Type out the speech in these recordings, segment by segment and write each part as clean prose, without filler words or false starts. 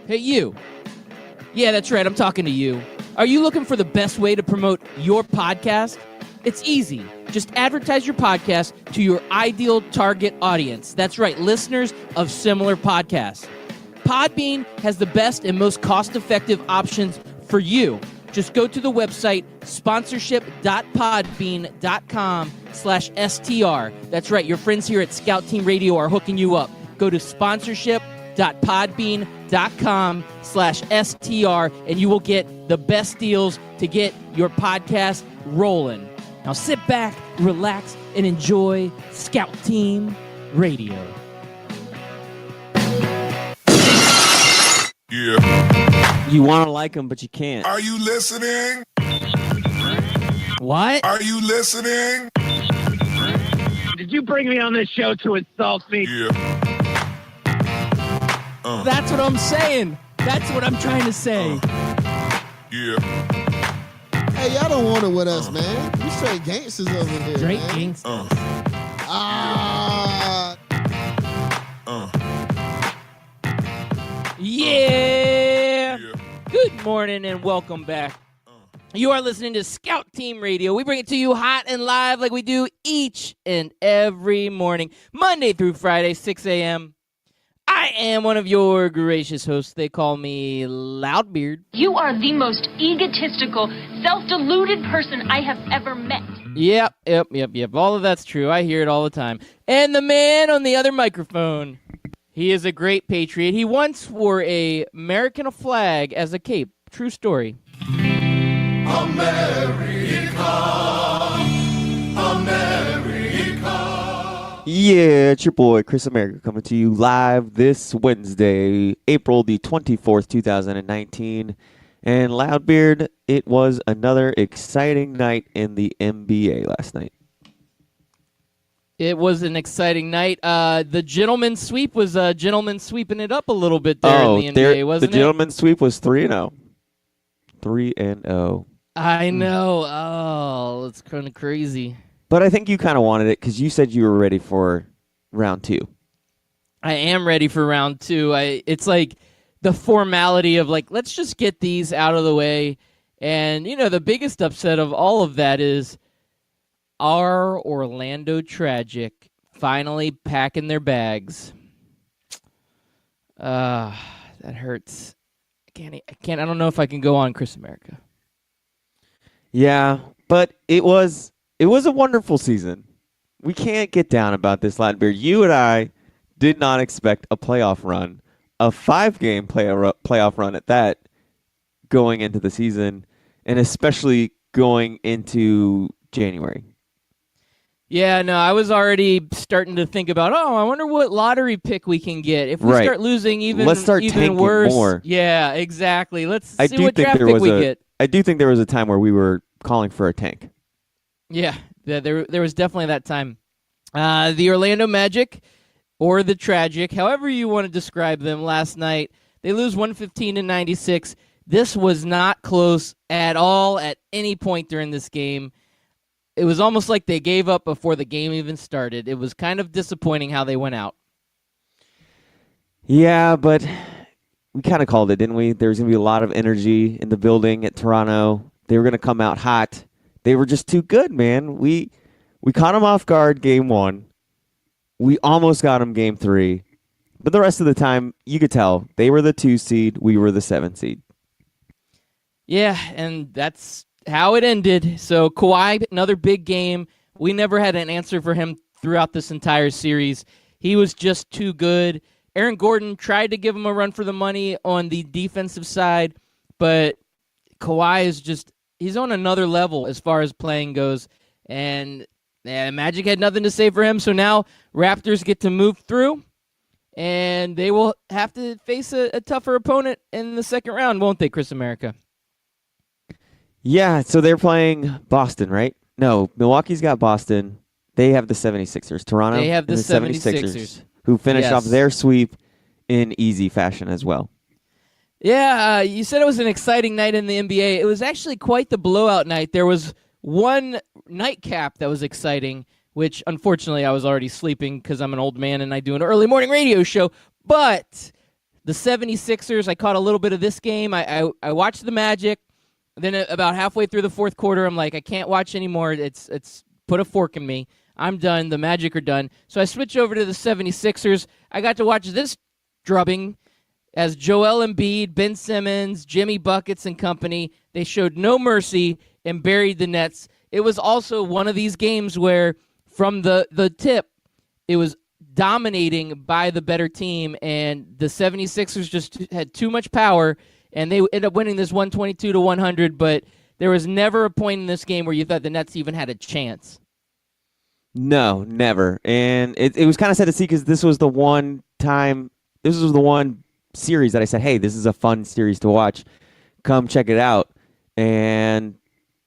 Hey, you. Yeah, that's right. I'm talking to you. Are you looking for the best way to promote your podcast? It's easy. Just advertise your podcast to your ideal target audience. That's right, listeners of similar podcasts. Podbean has the best and most cost-effective options for you. Just go to the website sponsorship.podbean.com/STR. That's right, your friends here at Scout Team Radio are hooking you up. Go to sponsorship.podbean.com/STR and you will get the best deals to get your podcast rolling. Now sit back, relax, and enjoy Scout Team Radio. Yeah. You want to like them, but you can't. Are you listening? What? Are you listening? Did you bring me on this show to insult me? Yeah. That's what I'm saying. That's what I'm trying to say. Yeah. Hey, y'all don't want it with us, man. We straight gangsters over here, Straight man. gangsters. Yeah. Good morning and welcome back. You are listening to Scout Team Radio. We bring it to you hot and live like we do each and every morning, Monday through Friday, 6 a.m. I am one of your gracious hosts. They call me Loudbeard. You are the most egotistical, self-deluded person I have ever met. Yep. All of that's true. I hear it all the time. And the man on the other microphone, he is a great patriot. He once wore a American flag as a cape. True story. Yeah, it's your boy, Chris America, coming to you live this Wednesday, April the 24th, 2019. And Loudbeard, it was another exciting night in the NBA last night. It was an exciting night. The gentleman's sweep was gentleman sweeping it up a little bit there in the NBA, wasn't it? The gentleman's sweep was 3-0. 3-0. I know. Oh, it's kind of crazy. But I think you kind of wanted it because you said you were ready for round two. I am ready for round two. It's like the formality of like, let's just get these out of the way. And, you know, the biggest upset of all of that is our Orlando Tragic finally packing their bags. That hurts. I don't know if I can go on, Chris America. Yeah, but it was a wonderful season. We can't get down about this, Loudbeard. You and I did not expect a playoff run, a 5-game playoff run at that, going into the season, and especially going into January. Yeah, no, I was already starting to think about, I wonder what lottery pick we can get. If we start losing Let's start even worse. More. Yeah, exactly. Let's see what draft pick we get. I do think there was a time where we were calling for a tank. Yeah, there was definitely that time. The Orlando Magic, or the Tragic, however you want to describe them, last night, they lose 115-96. This was not close at all at any point during this game. It was almost like they gave up before the game even started. It was kind of disappointing how they went out. Yeah, but we kind of called it, didn't we? There was going to be a lot of energy in the building at Toronto. They were going to come out hot. They were just too good, man. We caught them off guard game 1. We almost got them game 3. But the rest of the time, you could tell they were the 2 seed. We were the 7 seed. Yeah, and that's how it ended. So Kawhi, another big game. We never had an answer for him throughout this entire series. He was just too good. Aaron Gordon tried to give him a run for the money on the defensive side, but Kawhi is just, he's on another level as far as playing goes. And Magic had nothing to say for him. So now Raptors get to move through, and they will have to face a tougher opponent in the second round, won't they, Chris America? Yeah, so they're playing Boston, right? No, Milwaukee's got Boston. They have the 76ers. Toronto, they have the 76ers, who finished off their sweep in easy fashion as well. Yeah, you said it was an exciting night in the NBA. It was actually quite the blowout night. There was one nightcap that was exciting, which unfortunately I was already sleeping because I'm an old man and I do an early morning radio show. But The 76ers, I caught a little bit of this game. I watched the Magic. Then about halfway through the fourth quarter, I'm like, I can't watch anymore. It's put a fork in me. I'm done. The Magic are done. So I switched over to the 76ers. I got to watch this drubbing as Joel Embiid, Ben Simmons, Jimmy Buckets and company. They showed no mercy and buried the Nets. It was also one of these games where from the tip, it was dominating by the better team, and the 76ers just had too much power, and they ended up winning this 122-100, but there was never a point in this game where you thought the Nets even had a chance. No, never. And it was kind of sad to see because this was the one series that I said, hey, this is a fun series to watch. Come check it out. And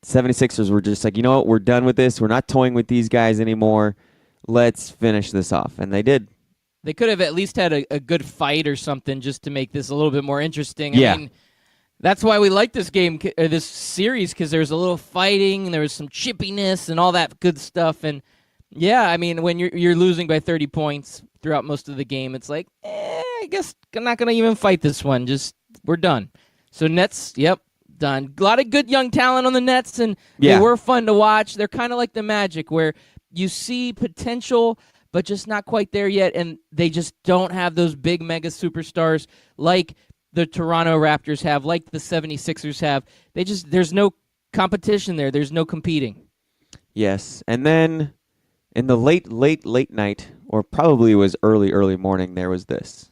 76ers were just like, you know what? We're done with this. We're not toying with these guys anymore. Let's finish this off. And they did. They could have at least had a good fight or something just to make this a little bit more interesting. Yeah. I mean, that's why we like this game, or this series, because there was a little fighting, and there was some chippiness and all that good stuff. And, yeah, I mean, when you're losing by 30 points throughout most of the game, it's like, I guess I'm not going to even fight this one. Just, we're done. So Nets, yep, done. A lot of good young talent on the Nets, and they were fun to watch. They're kind of like the Magic, where you see potential, but just not quite there yet, and they just don't have those big mega superstars like the Toronto Raptors have, like the 76ers have. There's no competition there. There's no competing. Yes, and then in the late night, or probably it was early morning, there was this.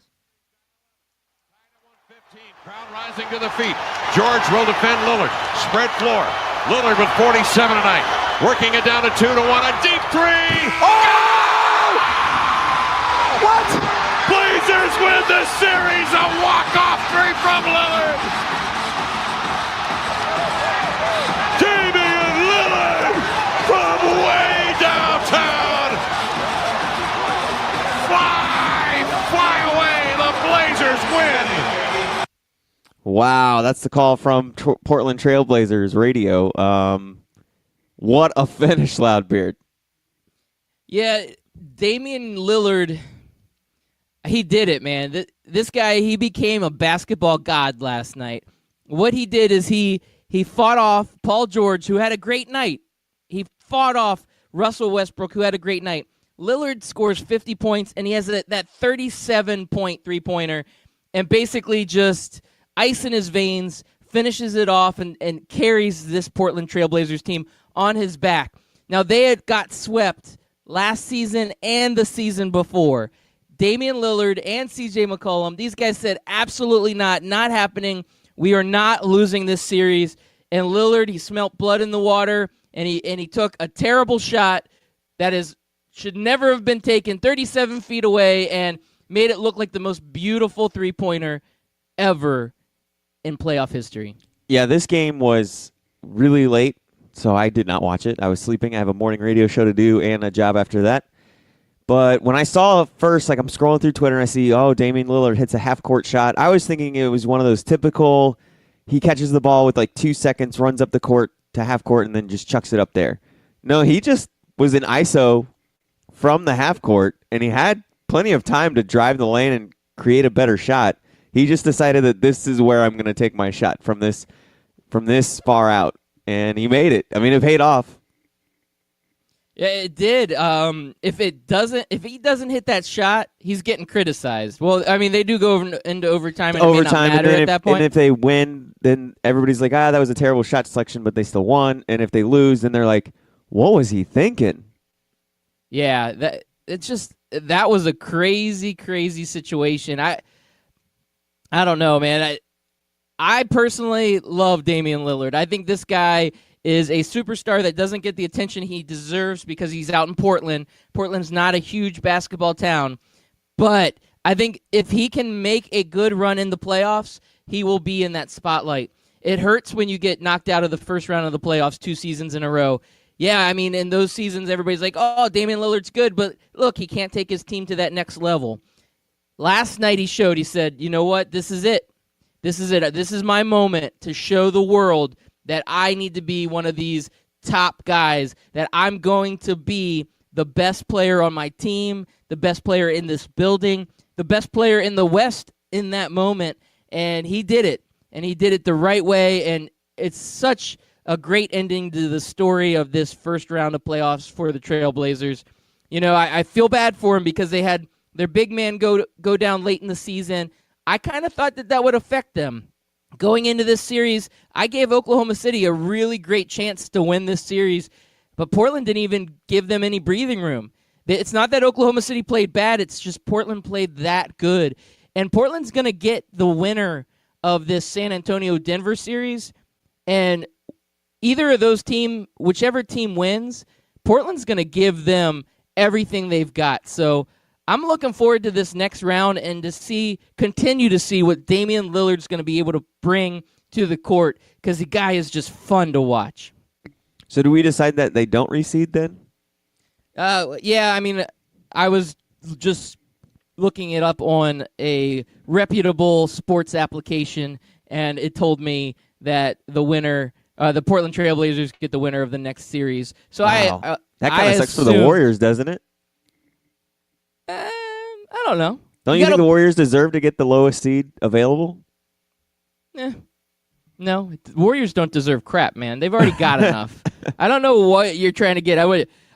Crowd rising to the feet. George will defend Lillard. Spread floor. Lillard with 47 tonight. Working it down to 2-1. A deep three. Oh! What? Blazers win the series. A walk-off three from Lillard. Damian Lillard from way downtown. Fly away. The Blazers win. Wow, that's the call from Portland Trailblazers radio. What a finish, Loudbeard. Yeah, Damian Lillard, he did it, man. This guy, he became a basketball god last night. What he did is he fought off Paul George, who had a great night. He fought off Russell Westbrook, who had a great night. Lillard scores 50 points, and he has that 37-point three-pointer, and basically just ice in his veins, finishes it off, and carries this Portland Trailblazers team on his back. Now, they had got swept last season and the season before. Damian Lillard and CJ McCollum, these guys said, absolutely not happening. We are not losing this series. And Lillard, he smelt blood in the water, and he took a terrible shot that should never have been taken 37 feet away and made it look like the most beautiful three-pointer ever in playoff history. Yeah, this game was really late, so I did not watch it. I was sleeping. I have a morning radio show to do and a job after that. But when I saw it first, like I'm scrolling through Twitter and I see, Damian Lillard hits a half-court shot. I was thinking it was one of those typical, he catches the ball with like 2 seconds, runs up the court to half-court, and then just chucks it up there. No, he just was in ISO from the half-court, and he had plenty of time to drive the lane and create a better shot. He just decided that this is where I'm going to take my shot from this far out, and he made it. I mean, it paid off. Yeah, it did. If he doesn't hit that shot, he's getting criticized. Well, I mean, they do go into overtime, and it may not matter at that point. And if they win, then everybody's like, that was a terrible shot selection, but they still won. And if they lose, then they're like, what was he thinking? Yeah, that was a crazy, crazy situation. I don't know, man. I personally love Damian Lillard. I think this guy is a superstar that doesn't get the attention he deserves because he's out in Portland. Portland's not a huge basketball town. But I think if he can make a good run in the playoffs, he will be in that spotlight. It hurts when you get knocked out of the first round of the playoffs 2 seasons in a row. Yeah, I mean, in those seasons, everybody's like, Damian Lillard's good, but look, he can't take his team to that next level. Last night he said, you know what, this is it. This is it. This is my moment to show the world that I need to be one of these top guys, that I'm going to be the best player on my team, the best player in this building, the best player in the West in that moment, and he did it. And he did it the right way, and it's such a great ending to the story of this first round of playoffs for the Trailblazers. You know, I feel bad for him because they had their big man go down late in the season. I kind of thought that would affect them. Going into this series, I gave Oklahoma City a really great chance to win this series, but Portland didn't even give them any breathing room. It's not that Oklahoma City played bad, it's just Portland played that good. And Portland's going to get the winner of this San Antonio-Denver series, and either of those teams, whichever team wins, Portland's going to give them everything they've got. So I'm looking forward to this next round and to continue to see what Damian Lillard's going to be able to bring to the court, because the guy is just fun to watch. So do we decide that they don't reseed then? Yeah, I mean, I was just looking it up on a reputable sports application, and it told me that the winner, the Portland Trailblazers, get the winner of the next series. So wow. That kind of sucks for the Warriors, doesn't it? I don't know. Don't you think the Warriors deserve to get the lowest seed available? No, the Warriors don't deserve crap, man. They've already got enough. I don't know what you're trying to get.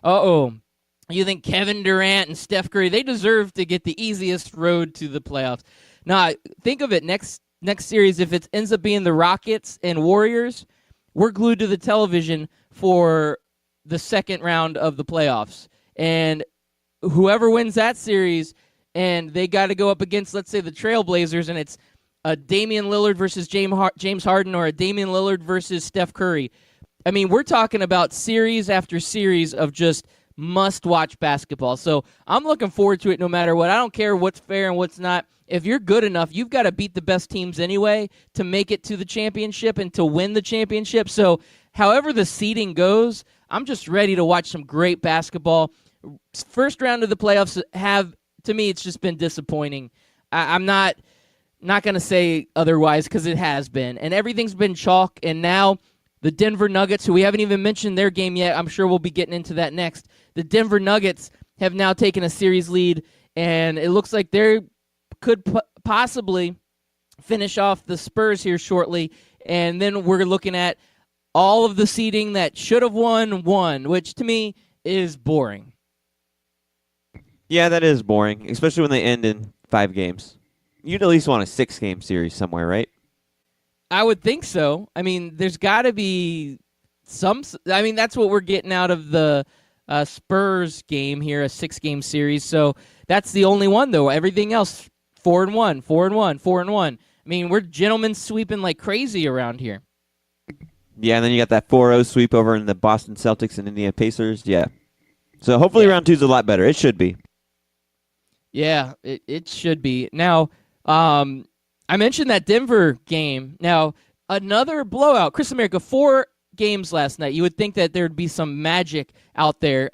You think Kevin Durant and Steph Curry, they deserve to get the easiest road to the playoffs. Now, think of it, next series, if it ends up being the Rockets and Warriors, we're glued to the television for the second round of the playoffs. And whoever wins that series, and they got to go up against, let's say, the Trailblazers, and it's a Damian Lillard versus James Harden, or a Damian Lillard versus Steph Curry. I mean, we're talking about series after series of just must-watch basketball. So I'm looking forward to it no matter what. I don't care what's fair and what's not. If you're good enough, you've got to beat the best teams anyway to make it to the championship and to win the championship. So however the seeding goes, I'm just ready to watch some great basketball. First round of the playoffs to me, it's just been disappointing. I'm not going to say otherwise, because it has been. And everything's been chalk, and now the Denver Nuggets, who we haven't even mentioned their game yet, I'm sure we'll be getting into that next. The Denver Nuggets have now taken a series lead, and it looks like they could possibly finish off the Spurs here shortly. And then we're looking at all of the seeding that should have won, which to me is boring. Yeah, that is boring, especially when they end in 5 games. You'd at least want a 6-game series somewhere, right? I would think so. I mean, there's got to be some. I mean, that's what we're getting out of the Spurs game here, a 6-game series. So that's the only one, though. Everything else, 4-1, 4-1, 4-1. I mean, we're gentlemen sweeping like crazy around here. Yeah, and then you got that 4-0 sweep over in the Boston Celtics and Indiana Pacers. Yeah. So hopefully round 2 is a lot better. It should be. Yeah, it should be. Now, I mentioned that Denver game. Now, another blowout. Chris America, 4 games last night. You would think that there would be some magic out there,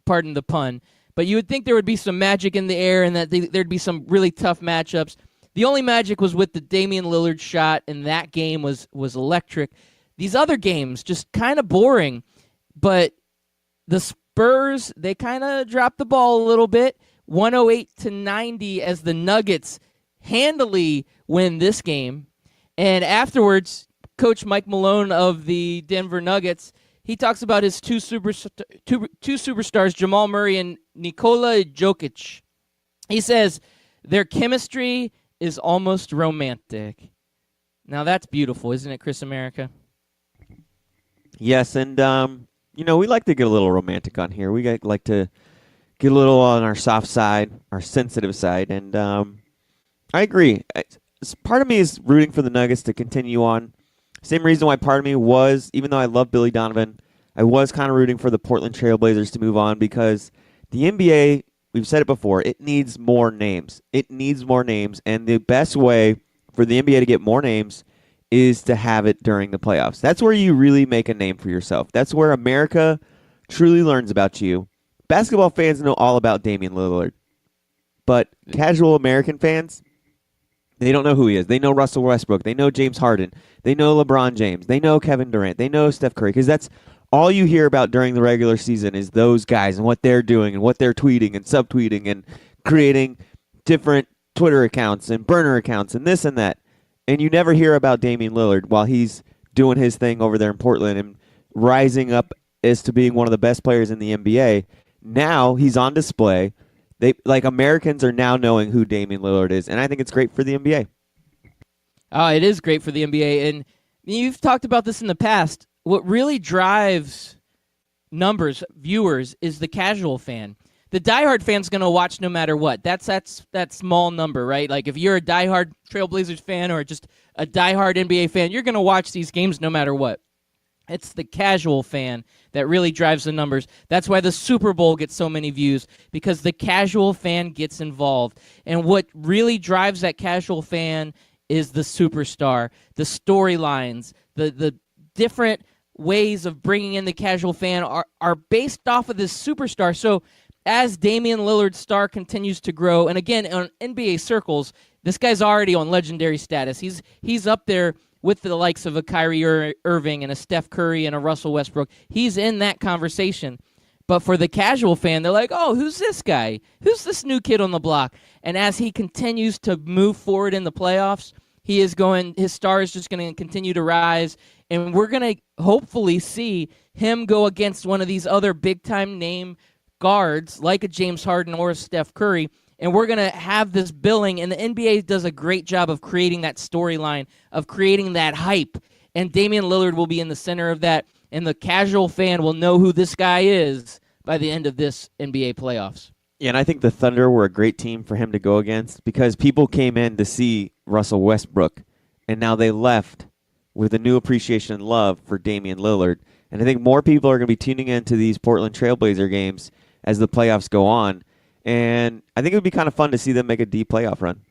pardon the pun, but you would think there would be some magic in the air and that there'd be some really tough matchups. The only magic was with the Damian Lillard shot, and that game was electric. These other games, just kind of boring, but the Spurs, they kind of dropped the ball a little bit. 108-90 as the Nuggets handily win this game. And afterwards, Coach Mike Malone of the Denver Nuggets, he talks about his two superstars, Jamal Murray and Nikola Jokic. He says, their chemistry is almost romantic. Now that's beautiful, isn't it, Chris America? Yes, and we like to get a little romantic on here. We like to get a little on our soft side, our sensitive side, and I agree. Part of me is rooting for the Nuggets to continue on. Same reason why part of me was, even though I love Billy Donovan, I was kind of rooting for the Portland Trailblazers to move on, because the NBA, we've said it before, it needs more names. It needs more names, and the best way for the NBA to get more names is to have it during the playoffs. That's where you really make a name for yourself. That's where America truly learns about you. Basketball fans know all about Damian Lillard, but casual American fans, they don't know who he is. They know Russell Westbrook. They know James Harden. They know LeBron James. They know Kevin Durant. They know Steph Curry, because that's all you hear about during the regular season is those guys and what they're doing and what they're tweeting and subtweeting and creating different Twitter accounts and burner accounts and this and that. And you never hear about Damian Lillard while he's doing his thing over there in Portland and rising up as to being one of the best players in the NBA. Now he's on display. Americans are now knowing who Damian Lillard is, and I think it's great for the NBA. Oh, it is great for the NBA, and you've talked about this in the past. What really drives numbers, viewers, is the casual fan. The diehard fan's going to watch no matter what. That's that small number, right? Like if you're a diehard Trailblazers fan or just a diehard NBA fan, you're going to watch these games no matter what. It's the casual fan that really drives the numbers. That's why the Super Bowl gets so many views, because the casual fan gets involved. And what really drives that casual fan is the superstar, the storylines, the different ways of bringing in the casual fan are based off of this superstar. So as Damian Lillard's star continues to grow, and again, on NBA circles, this guy's already on legendary status. He's up there with the likes of a Kyrie Irving and a Steph Curry and a Russell Westbrook. He's in that conversation. But for the casual fan, they're like, oh, who's this guy? Who's this new kid on the block? And as he continues to move forward in the playoffs, his star is just going to continue to rise, and we're going to hopefully see him go against one of these other big-time name guards like a James Harden or a Steph Curry, and we're going to have this billing, and the NBA does a great job of creating that storyline, of creating that hype, and Damian Lillard will be in the center of that, and the casual fan will know who this guy is by the end of this NBA playoffs. Yeah, and I think the Thunder were a great team for him to go against because people came in to see Russell Westbrook, and now they left with a new appreciation and love for Damian Lillard. And I think more people are going to be tuning into these Portland Trailblazer games as the playoffs go on. And I think it would be kind of fun to see them make a deep playoff run.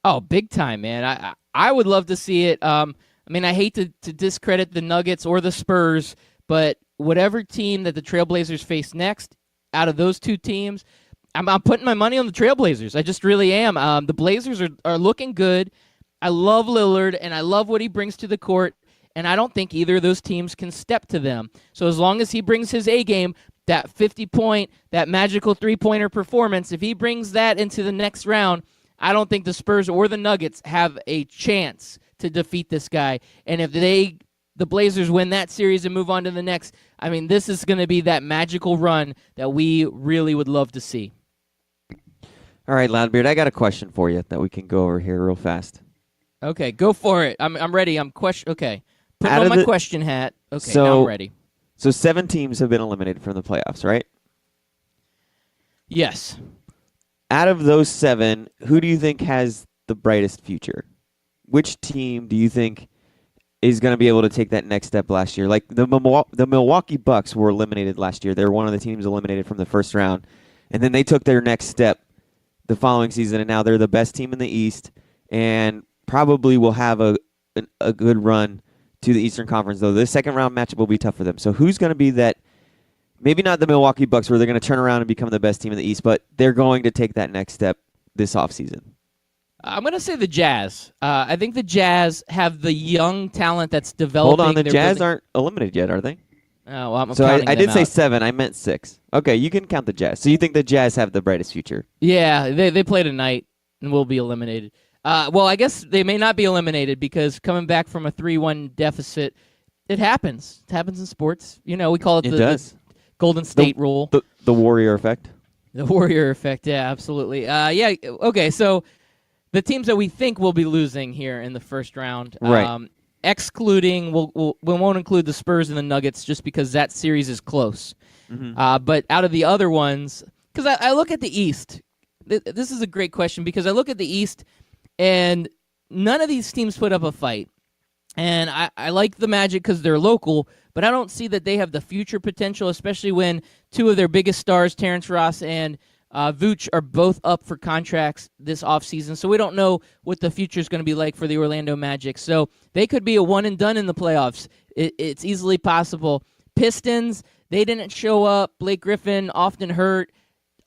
Oh, big time, man. I would love to see it. I hate to discredit the Nuggets or the Spurs, but whatever team that the Trailblazers face next, out of those two teams, I'm putting my money on the Trailblazers. I just really am. The Blazers are looking good. I love Lillard, and I love what he brings to the court, and I don't think either of those teams can step to them. So as long as he brings his A game, that 50-point, that magical three-pointer performance, if he brings that into the next round, I don't think the Spurs or the Nuggets have a chance to defeat this guy. And if the Blazers win that series and move on to the next, this is going to be that magical run that we really would love to see. All right, Loudbeard, I got a question for you that we can go over here real fast. Okay, go for it. I'm ready. Okay. Put on my question hat. Okay, now I'm ready. So 7 teams have been eliminated from the playoffs, right? Yes. Out of those 7, who do you think has the brightest future? Which team do you think is going to be able to take that next step last year? Like the Milwaukee Bucks were eliminated last year. They were one of the teams eliminated from the first round. And then they took their next step the following season, and now they're the best team in the East and probably will have a good run to the Eastern Conference, though. The second round matchup will be tough for them. So who's going to be that, maybe not the Milwaukee Bucks where they're going to turn around and become the best team in the East, but they're going to take that next step this offseason? I'm going to say the Jazz. I think the Jazz have the young talent that's developing. Hold on, the Jazz aren't eliminated yet, are they? Oh, well, I'm so counting I did them say out. 7. I meant 6. Okay, you can count the Jazz. So you think the Jazz have the brightest future? Yeah, they play tonight and will be eliminated. Well, I guess they may not be eliminated because coming back from a 3-1 deficit, it happens. It happens in sports. We call it the Golden State rule. The Warrior effect? The Warrior effect, yeah, absolutely. Okay, so the teams that we think will be losing here in the first round, right. Excluding, we won't include the Spurs and the Nuggets just because that series is close. Mm-hmm. But out of the other ones, because I look at the East, this is a great question because I look at the East and none of these teams put up a fight. And I like the Magic because they're local, but I don't see that they have the future potential, especially when 2 of their biggest stars, Terrence Ross and Vooch, are both up for contracts this offseason. So we don't know what the future is going to be like for the Orlando Magic. So they could be a one-and-done in the playoffs. It's easily possible. Pistons, they didn't show up. Blake Griffin often hurt.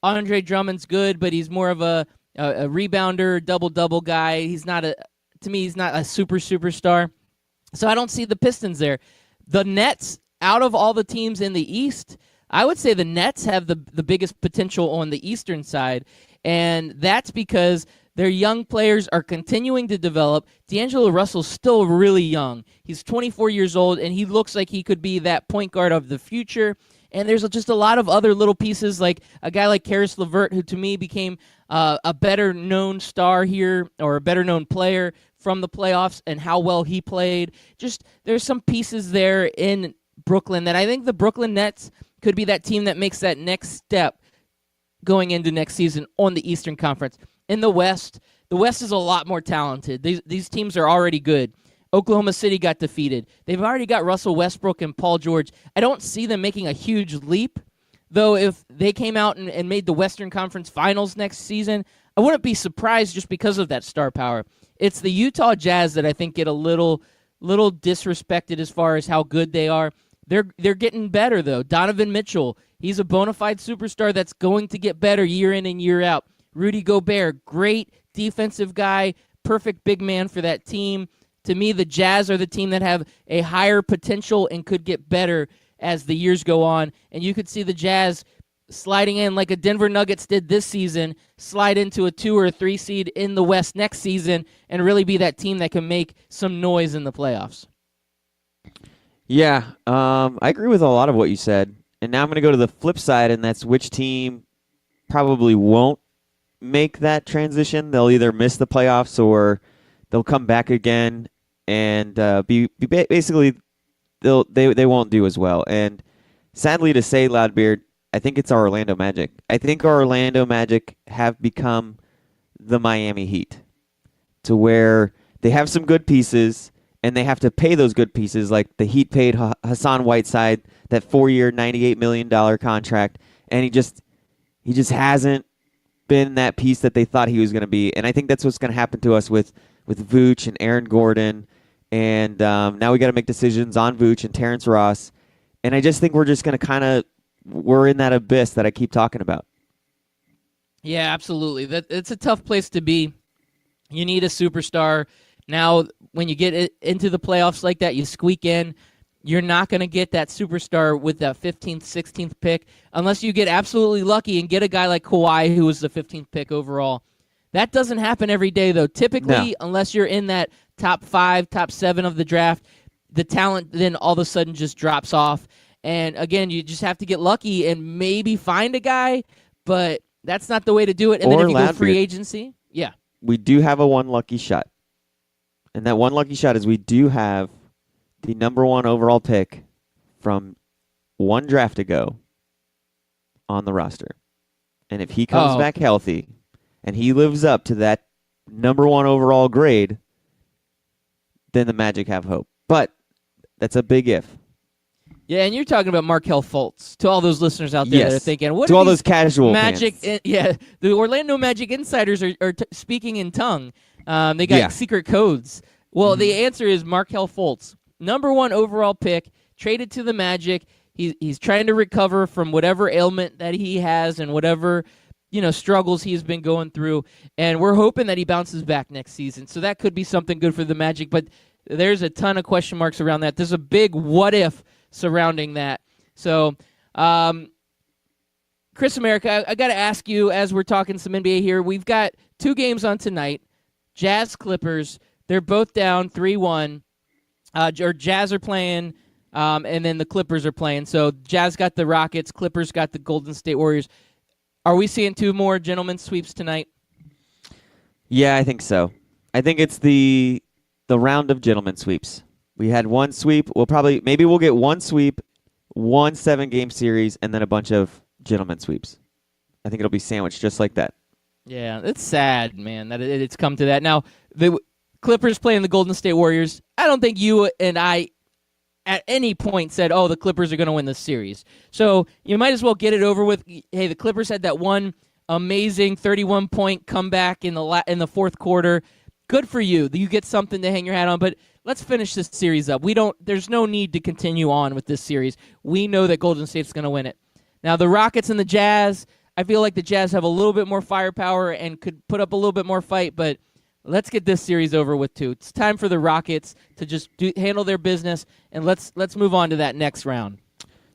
Andre Drummond's good, but he's more of a rebounder, double-double guy. He's not a superstar. So I don't see the Pistons there. The Nets, out of all the teams in the East, I would say the Nets have the biggest potential on the Eastern side. And that's because their young players are continuing to develop. D'Angelo Russell's still really young. He's 24 years old, and he looks like he could be that point guard of the future. And there's just a lot of other little pieces, like a guy like Karis LeVert, who to me became a better-known star here, or a better-known player from the playoffs and how well he played. Just there's some pieces there in Brooklyn that I think the Brooklyn Nets could be that team that makes that next step going into next season on the Eastern Conference. In the West is a lot more talented. These teams are already good. Oklahoma City got defeated. They've already got Russell Westbrook and Paul George. I don't see them making a huge leap, though if they came out and made the Western Conference Finals next season, I wouldn't be surprised just because of that star power. It's the Utah Jazz that I think get a little disrespected as far as how good they are. They're getting better, though. Donovan Mitchell, he's a bona fide superstar that's going to get better year in and year out. Rudy Gobert, great defensive guy, perfect big man for that team. To me, the Jazz are the team that have a higher potential and could get better as the years go on. And you could see the Jazz sliding in like a Denver Nuggets did this season, slide into a 2 or 3 seed in the West next season, and really be that team that can make some noise in the playoffs. Yeah, I agree with a lot of what you said. And now I'm going to go to the flip side, and that's which team probably won't make that transition. They'll either miss the playoffs or they'll come back again and basically they won't do as well. And sadly to say, Loudbeard, I think it's our Orlando Magic. I think our Orlando Magic have become the Miami Heat, to where they have some good pieces and they have to pay those good pieces. Like the Heat paid Hassan Whiteside that 4-year, $98 million contract, and he just hasn't been that piece that they thought he was going to be. And I think that's what's going to happen to us with Vooch and Aaron Gordon. And now we got to make decisions on Vooch and Terrence Ross. And I just think we're just going to we're in that abyss that I keep talking about. Yeah, absolutely. It's a tough place to be. You need a superstar. Now, when you get into the playoffs like that, you squeak in. You're not going to get that superstar with that 15th, 16th pick unless you get absolutely lucky and get a guy like Kawhi, who was the 15th pick overall. That doesn't happen every day, though. Typically, unless you're in that top 5, top 7 of the draft, the talent then all of a sudden just drops off. And, again, you just have to get lucky and maybe find a guy, but that's not the way to do it. And then if you go free agency, yeah. We do have a one lucky shot. And that one lucky shot is we do have the number 1 overall pick from one draft ago on the roster. And if he comes back healthy and he lives up to that number 1 overall grade, then the Magic have hope. But that's a big if. Yeah, and you're talking about Markelle Fultz. To all those listeners out there that are thinking, what to are all these those casual Magic? fans. The Orlando Magic insiders are speaking in tongue. They got secret codes. Well, the answer is Markelle Fultz, number 1 overall pick, traded to the Magic. He's trying to recover from whatever ailment that he has and whatever struggles he's been going through, and we're hoping that he bounces back next season. So that could be something good for the Magic, but there's a ton of question marks around that. There's a big what if surrounding that. So, Chris America, I got to ask you, as we're talking some NBA here, we've got 2 games on tonight. Jazz Clippers, they're both down 3-1. Or Jazz are playing, and then the Clippers are playing. So Jazz got the Rockets, Clippers got the Golden State Warriors. Are we seeing 2 more gentlemen's sweeps tonight? Yeah, I think so. I think it's the round of gentlemen's sweeps. We had one sweep. Maybe we'll get one sweep, 1 7-game series, and then a bunch of gentlemen's sweeps. I think it'll be sandwiched just like that. Yeah, it's sad, man, that it's come to that. Now, the Clippers playing the Golden State Warriors, I don't think you and I at any point said, the Clippers are going to win this series. So you might as well get it over with. Hey, the Clippers had that one amazing 31-point comeback in the fourth quarter. Good for you. You get something to hang your hat on, but let's finish this series up. There's no need to continue on with this series. We know that Golden State's going to win it. Now, the Rockets and the Jazz, I feel like the Jazz have a little bit more firepower and could put up a little bit more fight, but let's get this series over with, too. It's time for the Rockets to just handle their business, and let's move on to that next round.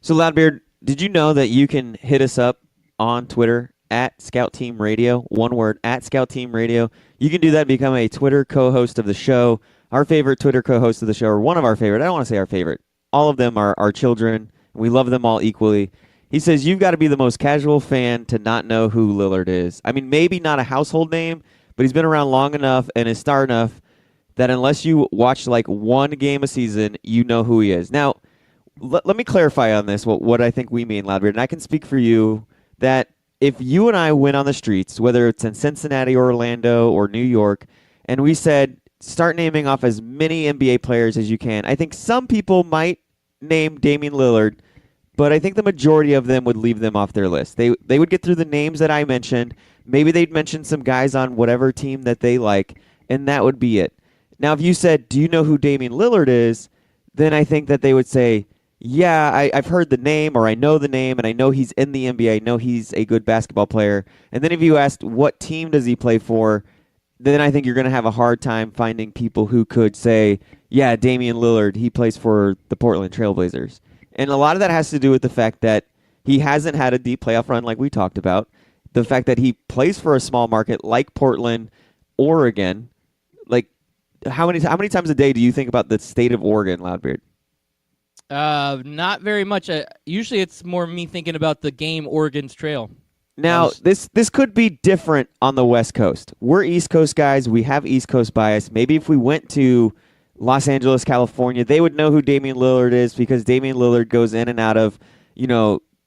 So, Loudbeard, did you know that you can hit us up on Twitter at Scout Team Radio. One word, at Scout Team Radio. You can do that and become a Twitter co-host of the show. Our favorite Twitter co-host of the show, or one of our favorite. I don't want to say our favorite. All of them are our children. We love them all equally. He says, you've got to be the most casual fan to not know who Lillard is. I mean, maybe not a household name, but he's been around long enough and is star enough that unless you watch like one game a season, you know who he is. Now, let me clarify on this what I think we mean, Loudbeard, and I can speak for you that if you and I went on the streets, whether it's in Cincinnati or Orlando or New York, and we said, start naming off as many NBA players as you can, I think some people might name Damian Lillard, but I think the majority of them would leave them off their list. They would get through the names that I mentioned. Maybe they'd mention some guys on whatever team that they like, and that would be it. Now, if you said, do you know who Damian Lillard is, then I think that they would say, yeah, I've heard the name, or I know the name, and I know he's in the NBA. I know he's a good basketball player. And then if you asked, what team does he play for, then I think you're going to have a hard time finding people who could say, yeah, Damian Lillard, he plays for the Portland Trailblazers. And a lot of that has to do with the fact that he hasn't had a deep playoff run like we talked about. The fact that he plays for a small market like Portland, Oregon. Like, how many times a day do you think about the state of Oregon, Loudbeard? Not very much. Usually it's more me thinking about the game Oregon's Trail. Now, this could be different on the West Coast. We're East Coast guys. We have East Coast bias. Maybe if we went to Los Angeles, California, they would know who Damian Lillard is because Damian Lillard goes in and out of,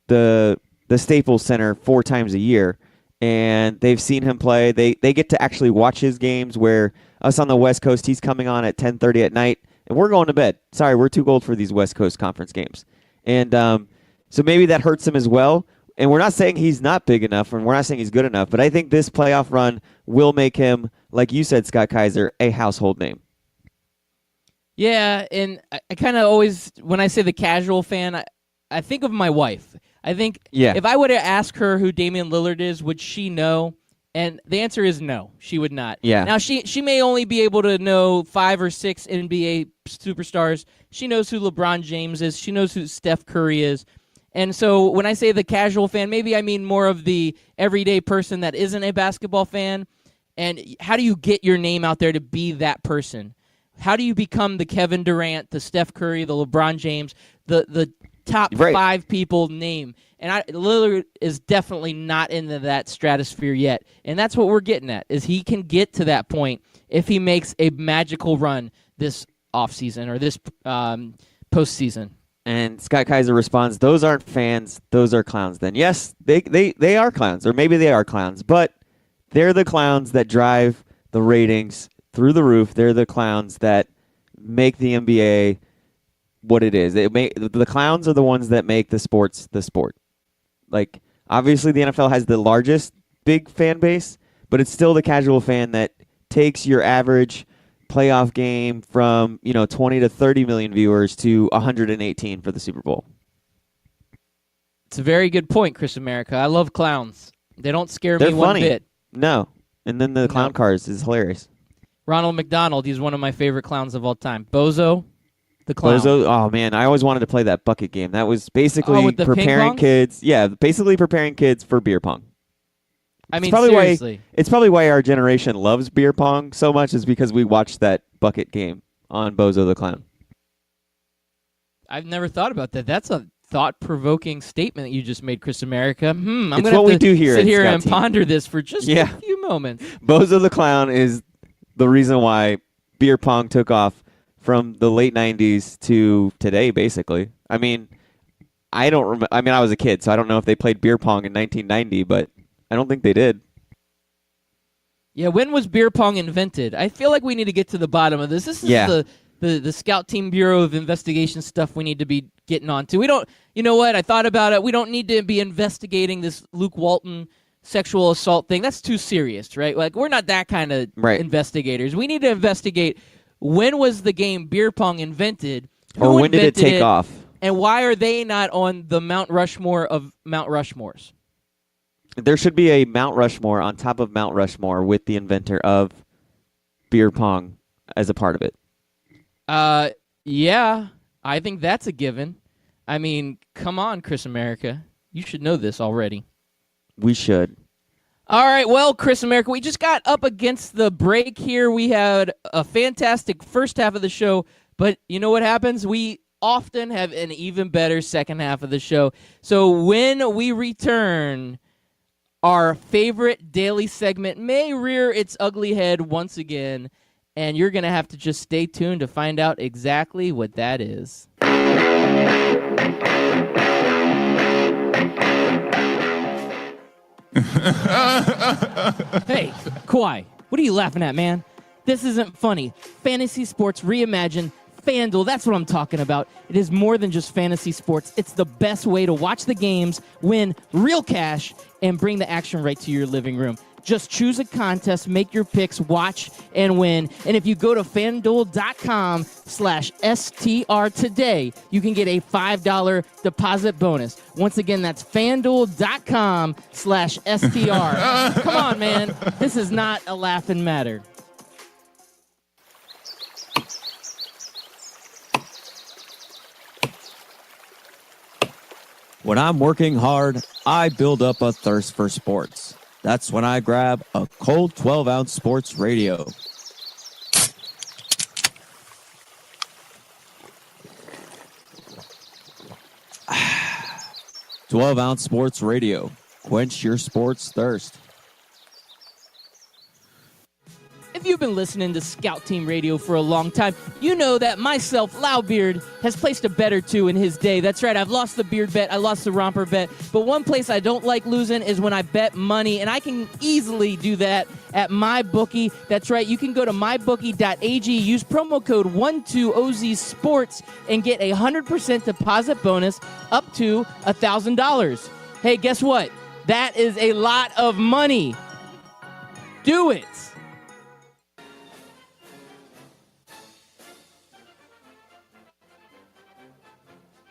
the Staples Center 4 times a year, and they've seen him play. They get to actually watch his games, where us on the West Coast, he's coming on at 10:30 at night, and we're going to bed. Sorry, we're too old for these West Coast conference games. And so maybe that hurts him as well. And we're not saying he's not big enough, and we're not saying he's good enough, but I think this playoff run will make him, like you said, Scott Kaiser, a household name. Yeah, and I kind of always, when I say the casual fan, I think of my wife. I think if I were to ask her who Damian Lillard is, would she know? And the answer is no, she would not. Yeah. Now, she may only be able to know 5 or 6 NBA superstars. She knows who LeBron James is. She knows who Steph Curry is. And so when I say the casual fan, maybe I mean more of the everyday person that isn't a basketball fan. And how do you get your name out there to be that person? How do you become the Kevin Durant, the Steph Curry, the LeBron James, the top 5 people name? And Lillard is definitely not into that stratosphere yet. And that's what we're getting at, is he can get to that point if he makes a magical run this offseason or this postseason. And Scott Kaiser responds, those aren't fans, those are clowns then. Yes, they are clowns, or maybe they are clowns, but they're the clowns that drive the ratings through the roof. They're the clowns that make the NBA what it is. The clowns are the ones that make the sport. Like, obviously the NFL has the largest big fan base, but it's still the casual fan that takes your average playoff game from 20 to 30 million viewers to 118 for the Super Bowl. It's a very good point, Chris America. I love clowns. They don't scare They're me one funny. bit. No. And then the clown cars is hilarious. Ronald McDonald, he's one of my favorite clowns of all time. Bozo, the clown. Bozo, oh man, I always wanted to play that bucket game. That was basically with the ping preparing pong? kids. Yeah, basically preparing kids for beer pong. I mean, seriously. seriously. It's probably why our generation loves beer pong so much, is because we watched that bucket game on Bozo the Clown. I've never thought about that. That's a thought-provoking statement that you just made, Chris America. I'm It's going what we to do here sit at here Scout and Team. ponder this for just a few moments. Bozo the Clown is the reason why beer pong took off from the late 90s to today, basically. I mean, I don't remember. I mean, I was a kid, so I don't know if they played beer pong in 1990, but I don't think they did. Yeah, when was beer pong invented? I feel like we need to get to the bottom of this. This is the Scout Team Bureau of Investigation stuff we need to be getting onto. We don't, you know what? I thought about it. We don't need to be investigating this Luke Walton sexual assault thing. That's too serious, right? Like, we're not that kind of investigators. We need to investigate, when was the game beer pong invented? Or when did it take off? And why are they not on the Mount Rushmore of Mount Rushmores? There should be a Mount Rushmore on top of Mount Rushmore with the inventor of beer pong as a part of it. Yeah, I think that's a given. I mean, come on, Chris America. You should know this already. We should. All right, well, Chris America, we just got up against the break here. We had a fantastic first half of the show, but you know what happens? We often have an even better second half of the show. So when we return, our favorite daily segment may rear its ugly head once again, and you're going to have to just stay tuned to find out exactly what that is. Hey, Kawhi, what are you laughing at, man? This isn't funny. Fantasy sports reimagined. FanDuel, that's what I'm talking about. It is more than just fantasy sports. It's the best way to watch the games, win real cash, and bring the action right to your living room. Just choose a contest, make your picks, watch, and win. And if you go to FanDuel.com/STR today, you can get a $5 deposit bonus. Once again, that's FanDuel.com/STR. Come on, man. This is not a laughing matter. When I'm working hard, I build up a thirst for sports. That's when I grab a cold 12-ounce sports radio. "12-ounce sports radio. Quench your sports thirst." If you've been listening to Scout Team Radio for a long time, you know that myself, Loudbeard, has placed a bet or two in his day. That's right, I've lost the beard bet, I lost the romper bet, but one place I don't like losing is when I bet money, and I can easily do that at MyBookie. That's right, you can go to mybookie.ag, use promo code 12OZSports, and get a 100% deposit bonus up to $1,000. Hey, guess what? That is a lot of money. Do it.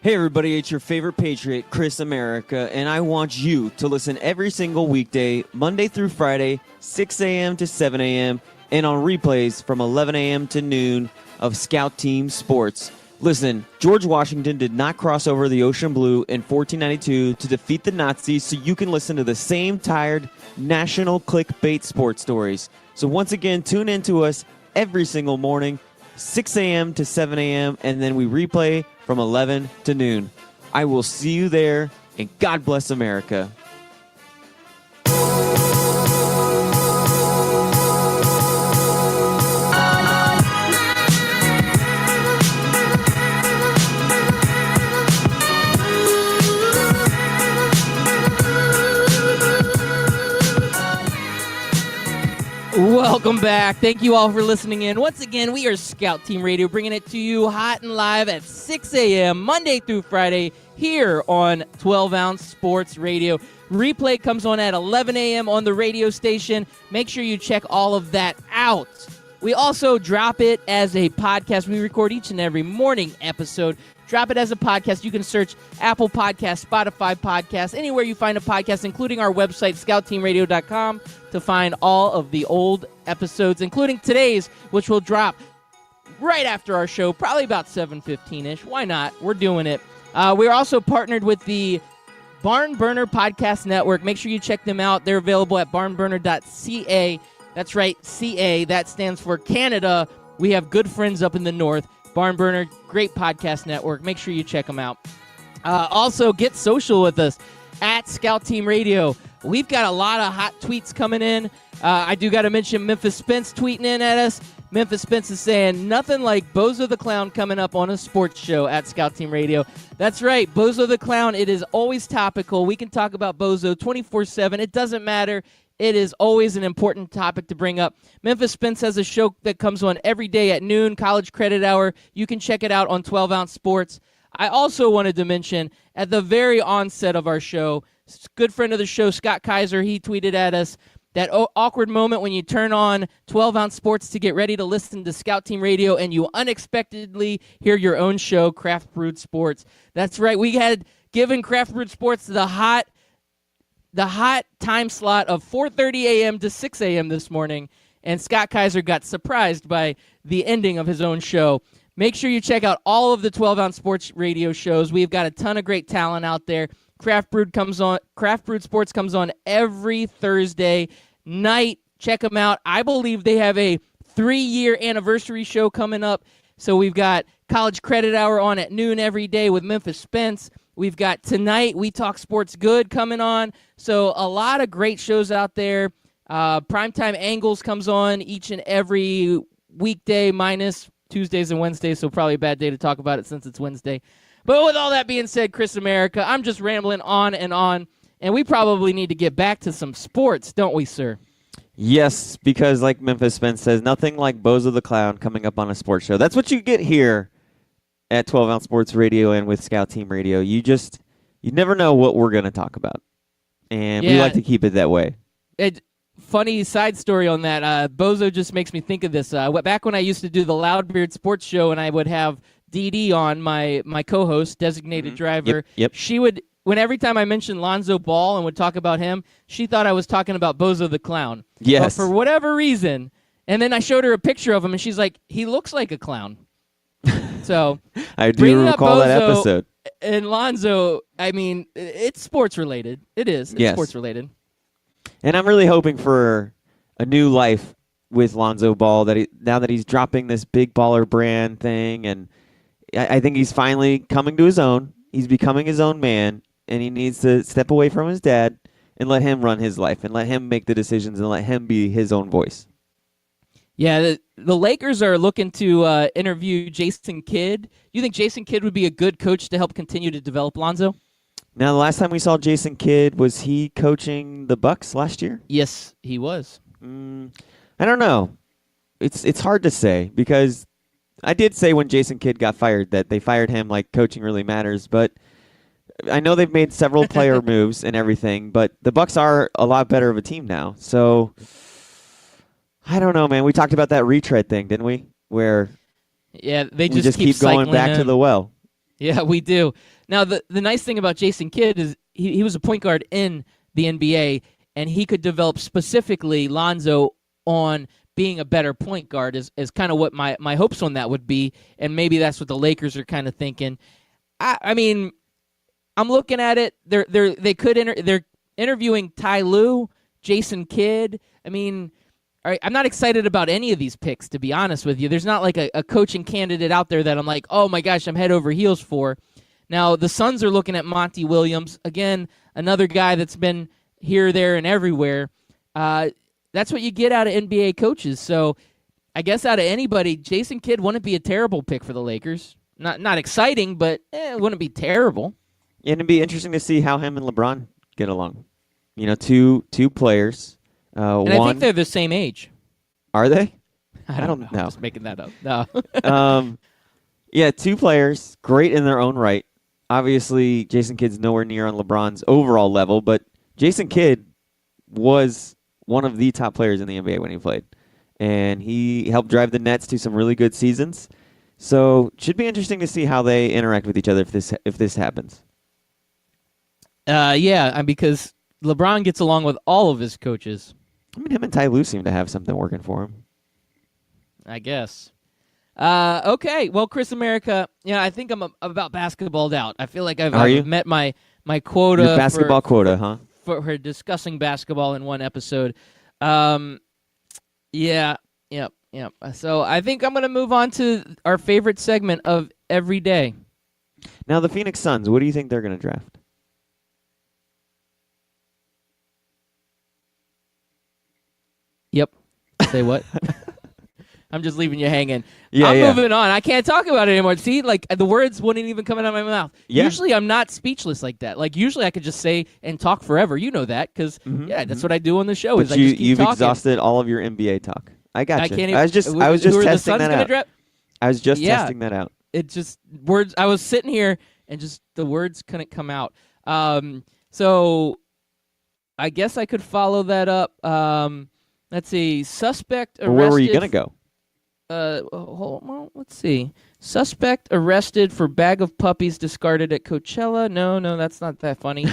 Hey everybody, it's your favorite Patriot, Chris America, and I want you to listen every single weekday, Monday through Friday, 6 a.m. to 7 a.m., and on replays from 11 a.m. to noon of Scout Team Sports. Listen, George Washington did not cross over the ocean blue in 1492 to defeat the Nazis, so you can listen to the same tired national clickbait sports stories. So once again, tune in to us every single morning, 6 a.m. to 7 a.m., and then we replay from 11 to noon. I will see you there, and God bless America. Welcome back. Thank you all for listening in. Once again, we are Scout Team Radio, bringing it to you hot and live at 6 a.m. Monday through Friday here on 12-Ounce Sports Radio. Replay comes on at 11 a.m. on the radio station. Make sure you check all of that out. We also drop it as a podcast. We record each and every morning episode. Drop it as a podcast. You can search Apple Podcasts, Spotify Podcasts, anywhere you find a podcast, including our website, scoutteamradio.com, to find all of the old episodes, including today's, which will drop right after our show, probably about 7:15-ish. Why not? We're doing it. We're also partnered with the Barn Burner Podcast Network. Make sure you check them out. They're available at barnburner.ca. That's right, CA. That stands for Canada. We have good friends up in the north. Barn Burner, great podcast network. Make sure you check them out. Also, get social with us at Scout Team Radio. We've got a lot of hot tweets coming in. I do got to mention Memphis Spence tweeting in at us. Memphis Spence is saying, nothing like Bozo the Clown coming up on a sports show at Scout Team Radio. That's right, Bozo the Clown. It is always topical. We can talk about Bozo 24/7. It doesn't matter. It is always an important topic to bring up. Memphis Spence has a show that comes on every day at noon, College Credit Hour. You can check it out on 12-Ounce Sports. I also wanted to mention, at the very onset of our show, good friend of the show, Scott Kaiser, he tweeted at us, that awkward moment when you turn on 12-Ounce Sports to get ready to listen to Scout Team Radio and you unexpectedly hear your own show, Craft Brewed Sports. That's right, we had given Craft Brewed Sports the hot time slot of 4:30 a.m. to 6 a.m. this morning, and Scott Kaiser got surprised by the ending of his own show. Make sure you check out all of the 12-Ounce Sports Radio shows. We've got a ton of great talent out there. Craft Brewed Sports comes on every Thursday night. Check them out. I believe they have a 3-year anniversary show coming up. So we've got College Credit Hour on at noon every day with Memphis Spence. We've got Tonight We Talk Sports Good coming on. So a lot of great shows out there. Primetime Angles comes on each and every weekday minus Tuesdays and Wednesdays, so probably a bad day to talk about it since it's Wednesday. But with all that being said, Chris America, I'm just rambling on, and we probably need to get back to some sports, don't we, sir? Yes, because like Memphis Spence says, nothing like Bozo the Clown coming up on a sports show. That's what you get here at 12 Ounce Sports Radio and with Scout Team Radio. You never know what we're going to talk about, and we like to keep it that way. Funny side story on that. Bozo just makes me think of this. Back when I used to do the Loudbeard Sports Show and I would have Dee on, my co-host, designated driver, Yep. She would, every time I mentioned Lonzo Ball and would talk about him, she thought I was talking about Bozo the Clown. Yes. But for whatever reason, and then I showed her a picture of him and she's like, he looks like a clown. So I do recall that episode. And Lonzo, I mean, it's sports related. It is. It's sports related. And I'm really hoping for a new life with Lonzo Ball, now that he's dropping this big baller brand thing, and I think he's finally coming to his own. He's becoming his own man, and he needs to step away from his dad and let him run his life and let him make the decisions and let him be his own voice. Yeah, the Lakers are looking to interview Jason Kidd. You think Jason Kidd would be a good coach to help continue to develop Lonzo? Now, the last time we saw Jason Kidd, was he coaching the Bucks last year? Yes, he was. I don't know. It's hard to say, because I did say when Jason Kidd got fired that they fired him like coaching really matters, but I know they've made several player moves and everything, but the Bucks are a lot better of a team now. So I don't know, man. We talked about that retread thing, didn't we? Where they we just keep going back to the well. Yeah, we do. Now, the nice thing about Jason Kidd is he was a point guard in the NBA, and he could develop specifically Lonzo on being a better point guard is kind of what my hopes on that would be, and maybe that's what the Lakers are kind of thinking. I mean, I'm looking at it. They're interviewing Ty Lue, Jason Kidd. I mean, I'm not excited about any of these picks, to be honest with you. There's not like a coaching candidate out there that I'm like, oh my gosh, I'm head over heels for. Now, the Suns are looking at Monty Williams. Again, another guy that's been here, there, and everywhere. That's what you get out of NBA coaches. So I guess out of anybody, Jason Kidd wouldn't be a terrible pick for the Lakers. Not exciting, but it wouldn't be terrible. And it'd be interesting to see how him and LeBron get along. You know, two players. And I think they're the same age. Are they? I don't know. I'm just making that up. No. Yeah, two players, great in their own right. Obviously, Jason Kidd's nowhere near on LeBron's overall level, but Jason Kidd was one of the top players in the NBA when he played. And he helped drive the Nets to some really good seasons. So it should be interesting to see how they interact with each other if this happens. Yeah, because LeBron gets along with all of his coaches. I mean, him and Ty Lue seem to have something working for him. I guess. Okay, well, Chris America, I think I'm about basketballed out. I feel like I've met my quota. Your basketball quota, huh? For discussing basketball in one episode. Yep. So I think I'm going to move on to our favorite segment of every day. Now, the Phoenix Suns, what do you think they're going to draft? Yep. Say what? I'm just leaving you hanging. Yeah, I'm moving on. I can't talk about it anymore. See, like the words wouldn't even come out of my mouth. Yeah. Usually I'm not speechless like that. Like usually I could just say and talk forever. You know that because that's what I do on the show. But you've exhausted all of your NBA talk. I got you. Can't even, I was just testing that out. I was just testing that out. It just words. I was sitting here and just the words couldn't come out. So I guess I could follow that up. Let's see. Suspect arrested. Where were you gonna go? Well, let's see. Suspect arrested for bag of puppies discarded at Coachella. No, that's not that funny.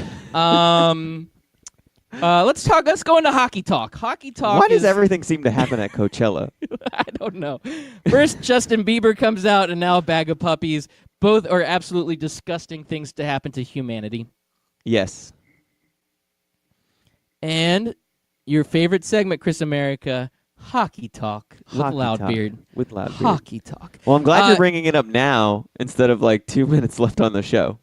Let's go into hockey talk. Hockey talk. Why does everything seem to happen at Coachella? I don't know. First, Justin Bieber comes out, and now a bag of puppies. Both are absolutely disgusting things to happen to humanity. Yes. And your favorite segment, Chris America, Hockey Talk with Hockey Loudbeard. Talk with Loudbeard. Hockey Talk. Well, I'm glad you're bringing it up now instead of like 2 minutes left on the show.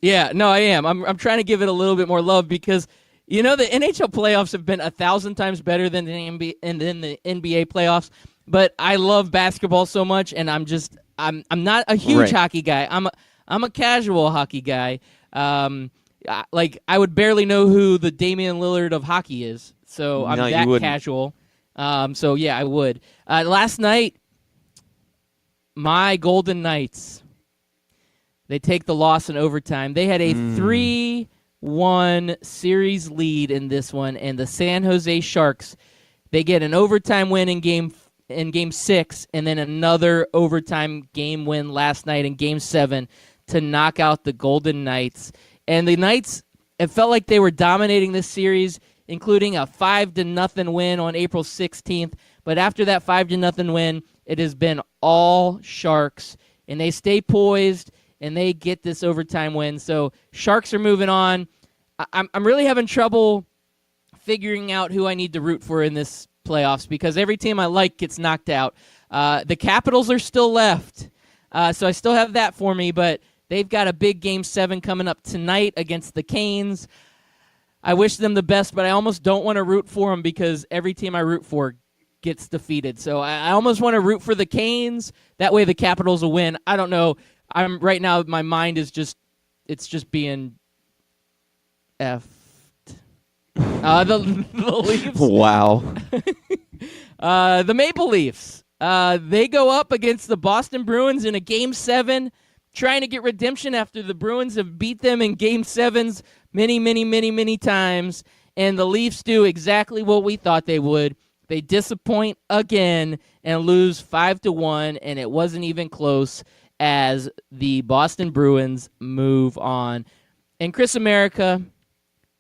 Yeah, no, I am. I'm trying to give it a little bit more love because, the NHL playoffs have been 1,000 times better than the NBA playoffs. But I love basketball so much, and I'm not a huge hockey guy. I'm a casual hockey guy. I would barely know who the Damian Lillard of hockey is, so I'm that casual. So yeah, I would. Last night, my Golden Knights, they take the loss in overtime. They had a 3-1 series lead in this one, and the San Jose Sharks, they get an overtime win in game 6, and then another overtime game win last night in game 7 to knock out the Golden Knights. And the Knights, it felt like they were dominating this series, including a 5-0 win on April 16th. But after that 5-0 win, it has been all Sharks, and they stay poised, and they get this overtime win. So Sharks are moving on. I'm really having trouble figuring out who I need to root for in this playoffs because every team I like gets knocked out. The Capitals are still left, so I still have that for me, but they've got a big Game 7 coming up tonight against the Canes. I wish them the best, but I almost don't want to root for them because every team I root for gets defeated. So I almost want to root for the Canes. That way the Capitals will win. I don't know. Right now, my mind is just being effed. The Leafs. Wow. The Maple Leafs. They go up against the Boston Bruins in a Game 7, trying to get redemption after the Bruins have beat them in Game 7s many times. And the Leafs do exactly what we thought they would. They disappoint again and lose 5-1, and it wasn't even close as the Boston Bruins move on. And Chris America,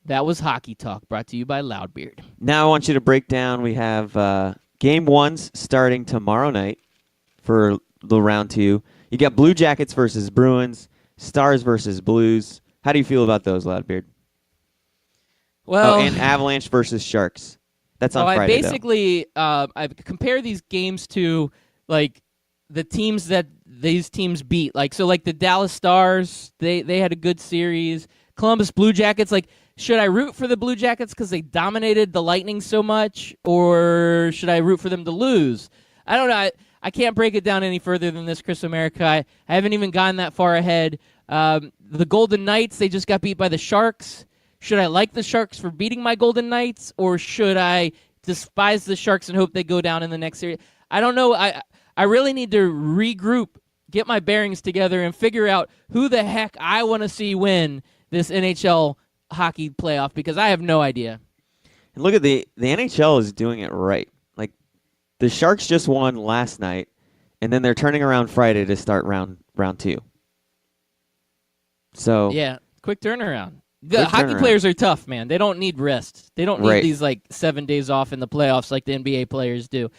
that was Hockey Talk, brought to you by Loudbeard. Now I want you to break down. We have Game 1s starting tomorrow night for the round 2. You got Blue Jackets versus Bruins, Stars versus Blues. How do you feel about those, Loudbeard? Well, and Avalanche versus Sharks. That's on Friday. I compare these games to like the teams that these teams beat. Like the Dallas Stars, they had a good series. Columbus Blue Jackets, should I root for the Blue Jackets because they dominated the Lightning so much, or should I root for them to lose? I don't know. I can't break it down any further than this, Chris America. I haven't even gone that far ahead. The Golden Knights, they just got beat by the Sharks. Should I like the Sharks for beating my Golden Knights, or should I despise the Sharks and hope they go down in the next series? I don't know. I really need to regroup, get my bearings together, and figure out who the heck I want to see win this NHL hockey playoff because I have no idea. And look at the NHL is doing it right. The Sharks just won last night, and then they're turning around Friday to start round 2. So yeah, quick turnaround. The hockey players are tough, man. They don't need rest. They don't need these 7 days off in the playoffs like the NBA players do.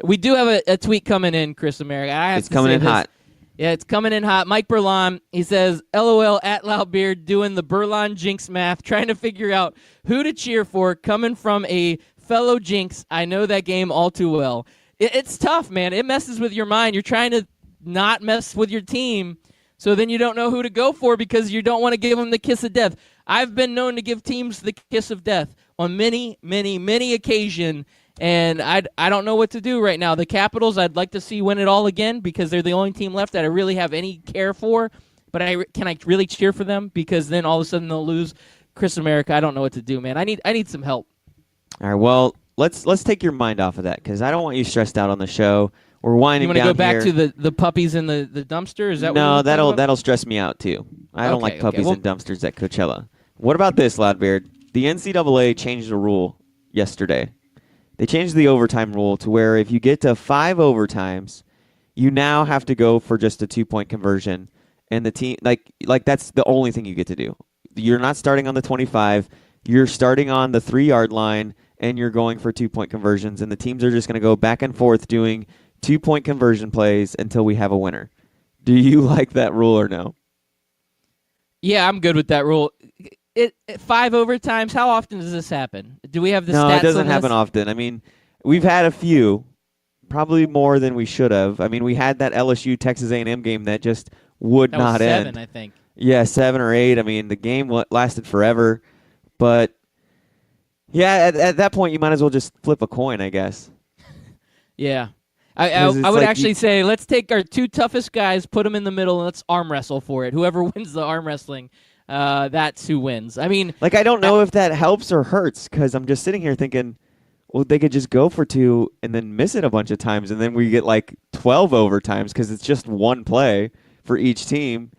We do have a tweet coming in, Chris America. It's coming in hot. Yeah, it's coming in hot. Mike Berlon, he says, LOL at Loudbeard doing the Berlon Jinx math, trying to figure out who to cheer for coming from a fellow Jinx. I know that game all too well. It's tough, man. It messes with your mind. You're trying to not mess with your team, so then you don't know who to go for because you don't want to give them the kiss of death. I've been known to give teams the kiss of death on many occasions, and I don't know what to do right now. The Capitals, I'd like to see win it all again because they're the only team left that I really have any care for, but can I really cheer for them because then all of a sudden they'll lose? Chris America, I don't know what to do, man. I need some help. All right, well, let's take your mind off of that because I don't want you stressed out on the show. We're winding down. You want to go back here. to the puppies in the dumpster? Is that no? What that'll stress me out too. I don't like puppies in dumpsters at Coachella. What about this, Loudbeard? The NCAA changed the rule yesterday. They changed the overtime rule to where if you get to 5 overtimes, you now have to go for just a 2-point conversion, and the team like that's the only thing you get to do. You're not starting on the 25. You're starting on the 3-yard line, and you're going for 2-point conversions, and the teams are just going to go back and forth doing 2-point conversion plays until we have a winner. Do you like that rule or no? Yeah, I'm good with that rule. 5 overtimes. How often does this happen? Do we have the No, stats it doesn't on happen this? often. I mean, we've had a few, probably more than we should have. I mean, we had that LSU Texas A&M game that just would That was not 7, end. I think. Yeah, 7 or 8. I mean, the game lasted forever, but yeah, at that point, you might as well just flip a coin, I guess. Yeah. 'Cause it's I would like actually say let's take our 2 toughest guys, put them in the middle, and let's arm wrestle for it. Whoever wins the arm wrestling, that's who wins. I mean, Like, I don't know if that helps or hurts because I'm just sitting here thinking, well, they could just go for 2 and then miss it a bunch of times, and then we get like 12 overtimes because it's just one play for each team.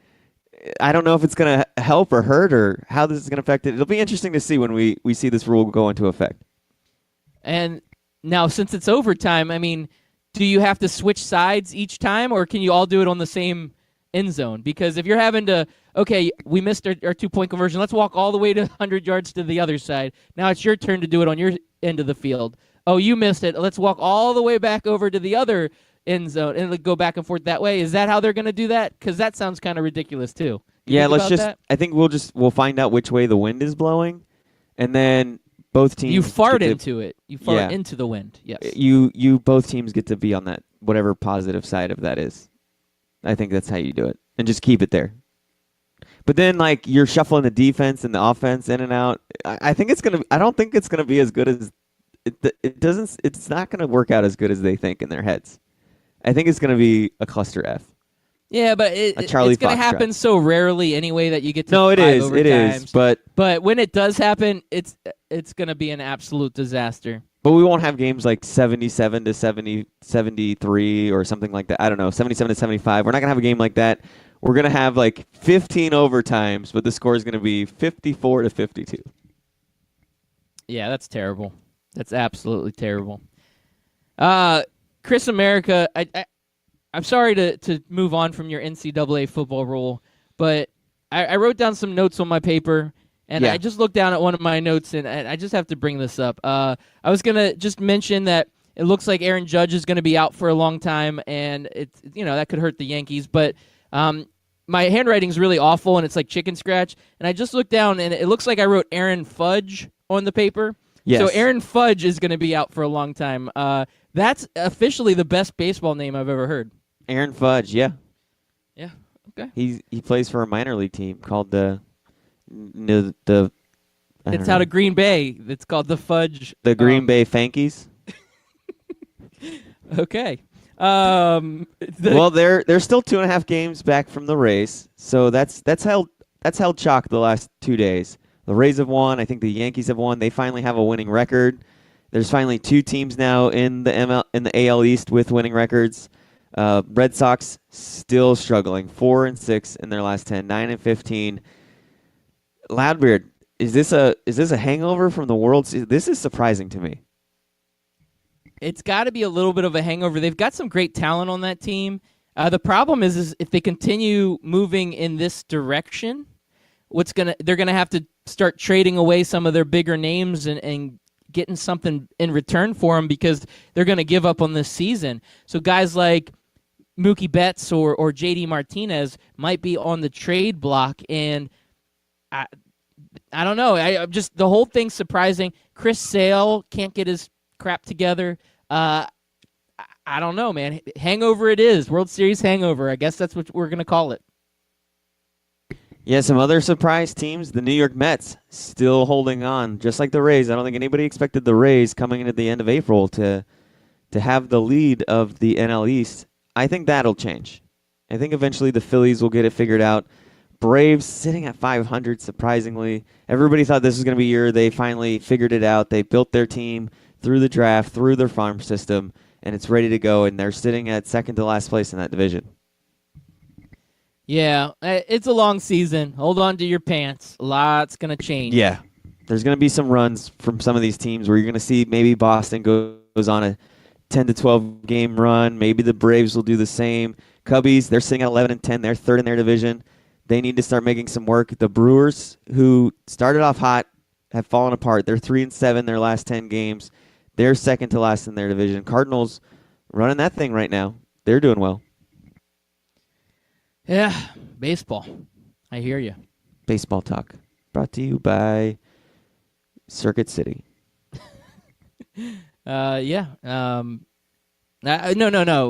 I don't know if it's going to help or hurt or how this is going to affect it. It'll be interesting to see when we see this rule go into effect. and now since it's overtime, I mean, do you have to switch sides each time, or can you all do it on the same end zone? Because if you're having to, okay, we missed our 2-point conversion, let's walk all the way to 100 yards to the other side. Now it's your turn to do it on your end of the field. Oh, you missed it. Let's walk all the way back over to the other end zone and go back and forth that way. Is that how they're going to do that? Because that sounds kind of ridiculous too. Yeah, let's just. That? I think we'll find out which way the wind is blowing, and then both teams. You fart get to- into it. You fart Yeah. into the wind. Yes. You both teams get to be on that whatever positive side of that is. I think that's how you do it, and just keep it there. But then, like, you're shuffling the defense and the offense in and out. I think it's gonna. I don't think it's gonna be as good as it doesn't. It's not gonna work out as good as they think in their heads. I think it's gonna be a cluster F. Yeah, but A Charlie it's going to Fox happen trap. so rarely anyway that you get to No, it 5 is. It is. overtimes. But when it does happen, it's going to be an absolute disaster. we won't have games like 77 to 70, 73 or something like that. I don't know, 77 to 75. We're not gonna have a game like that. We're gonna have like 15 overtimes, but the score is gonna be 54 to 52. Yeah, that's terrible. That's absolutely terrible. Chris America, I'm sorry to move on from your NCAA football rule, but I wrote down some notes on my paper, and Yeah. I just looked down at one of my notes, and I just have to bring this up. I was going to just mention that it looks like Aaron Judge is going to be out for a long time, and it's that could hurt the Yankees, but my handwriting's really awful, and it's like chicken scratch, and I just looked down, and it looks like I wrote Aaron Fudge on the paper. Yes. So Aaron Fudge is going to be out for a long time. That's officially the best baseball name I've ever heard. Aaron Fudge, yeah. Yeah. Okay. He plays for a minor league team called the It's out of Green Bay. It's called the Fudge. Green Bay Fankees. Okay. Well, they're still 2.5 games back from the Rays, so that's held chalk the last 2 days. The Rays have won. I think the Yankees have won. They finally have a winning record. There's finally 2 teams now in the AL East with winning records. Red Sox still struggling, 4-6 in their last 10, 9-15. Loudbeard, is this a hangover from the World Series? This is surprising to me. It's got to be a little bit of a hangover. They've got some great talent on that team. The problem is if they continue moving in this direction, they're gonna have to start trading away some of their bigger names and getting something in return for them because they're gonna give up on this season. So guys like Mookie Betts or JD Martinez might be on the trade block, and I don't know. I'm just the whole thing's surprising. Chris Sale can't get his crap together. I don't know, man. Hangover it is. World Series hangover. I guess that's what we're gonna call it. Yeah, some other surprise teams. The New York Mets still holding on, just like the Rays. I don't think anybody expected the Rays coming in at the end of April to have the lead of the NL East. I think that'll change. I think eventually the Phillies will get it figured out. Braves sitting at 500, surprisingly. Everybody thought this was going to be a year they finally figured it out. They built their team through the draft, through their farm system, and it's ready to go, and they're sitting at second to last place in that division. Yeah, it's a long season. Hold on to your pants. A lot's going to change. Yeah. There's going to be some runs from some of these teams where you're going to see maybe Boston goes on a 10 to 12 game run. Maybe the Braves will do the same. Cubbies, they're sitting at 11-10. They're third in their division. They need to start making some work. The Brewers, who started off hot, have fallen apart. They're 3-7 their last 10 games. They're second to last in their division. Cardinals running that thing right now. They're doing well. Yeah, baseball. I hear you. Baseball talk brought to you by Circuit City. Yeah. No.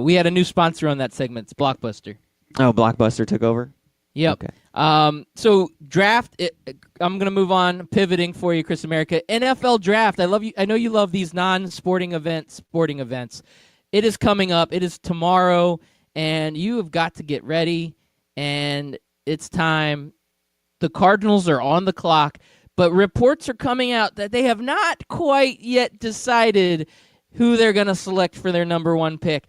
We had a new sponsor on that segment. It's Blockbuster. Oh, Blockbuster took over? Yep. Okay. So draft. I'm gonna move on. Pivoting for you, Chris America. NFL draft. I love you. I know you love these non-sporting events. Sporting events. It is coming up. It is tomorrow, and you have got to get ready. And it's time. The Cardinals are on the clock, but reports are coming out that they have not quite yet decided who they're going to select for their number one pick.